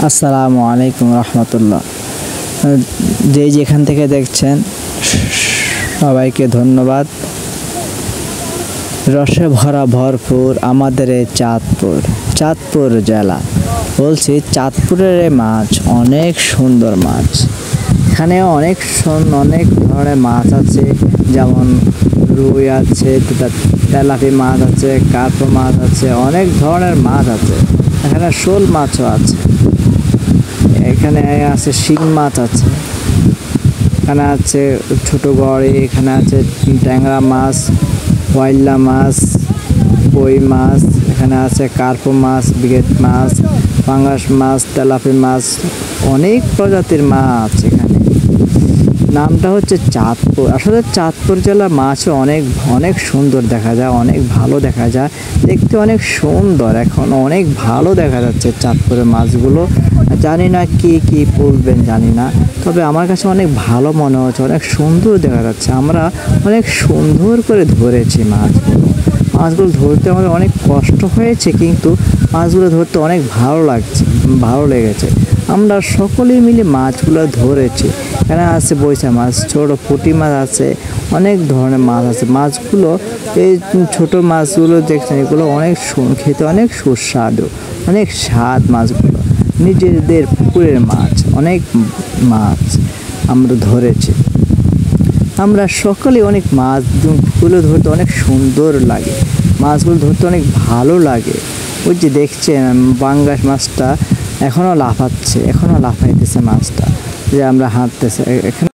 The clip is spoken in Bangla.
আসসালামু আলাইকুম রহমতুল্লাহ। যেখান থেকে দেখছেন সবাইকে ধন্যবাদ। রসে ভরা ভরপুর আমাদের এই চাঁদপুর জেলা। বলছি চাঁদপুরের এই মাছ অনেক সুন্দর মাছ। এখানে অনেক ধরনের মাছ আছে, যেমন রুই আছে, তেলাপি মাছ আছে, কার্প মাছ আছে, অনেক ধরনের মাছ আছে। এখানে শোল মাছও আছে, এখানে আছে শিং মাছ আছে, এখানে আছে ছোট গড়ি, এখানে আছে ট্যাংরা মাছ, ওয়াইল্লা মাছ, কই মাছ, এখানে আছে কার্প মাছ, ব্রিগেড মাছ, পাঙ্গাস মাছ, তেলাপি মাছ, অনেক প্রজাতির মাছ। এখানে নামটা হচ্ছে চাঁদপুর। আসলে চাঁদপুর জেলা মাছ অনেক সুন্দর দেখা যায়, অনেক ভালো দেখা যায়, দেখতে অনেক সুন্দর। এখন অনেক ভালো দেখা যাচ্ছে চাঁদপুরের মাছগুলো। জানি না কি বলবেন জানি না, তবে আমার কাছে অনেক ভালো মনে হচ্ছে, অনেক সুন্দর দেখা যাচ্ছে। আমরা অনেক সুন্দর করে ধরেছি মাছগুলো ধরতে আমাদের অনেক কষ্ট হয়েছে, কিন্তু মাছগুলো ধরতে অনেক ভালো লেগেছে। আমরা সকলেই মিলে মাছগুলো ধরেছি। এখানে আছে বৈশা মাছ, ছোট পুঁটি মাছ আছে, অনেক ধরনের মাছ আছে। মাছগুলো এই ছোট মাছগুলো দেখছেন, এগুলো খেতে অনেক সুস্বাদু, অনেক স্বাদ। মাছগুলো নিজেদের পুকুরের মাছ, অনেক মাছ আমরা ধরেছি। আমরা সকলে অনেক মাছগুলো ধরতে অনেক সুন্দর লাগে, মাছগুলো ধরতে অনেক ভালো লাগে। ওই যে দেখছেন পাঙ্গাস মাছটা এখনও লাফাইতেছে মাছটা, যে আমরা হাঁটতেছে এখানে।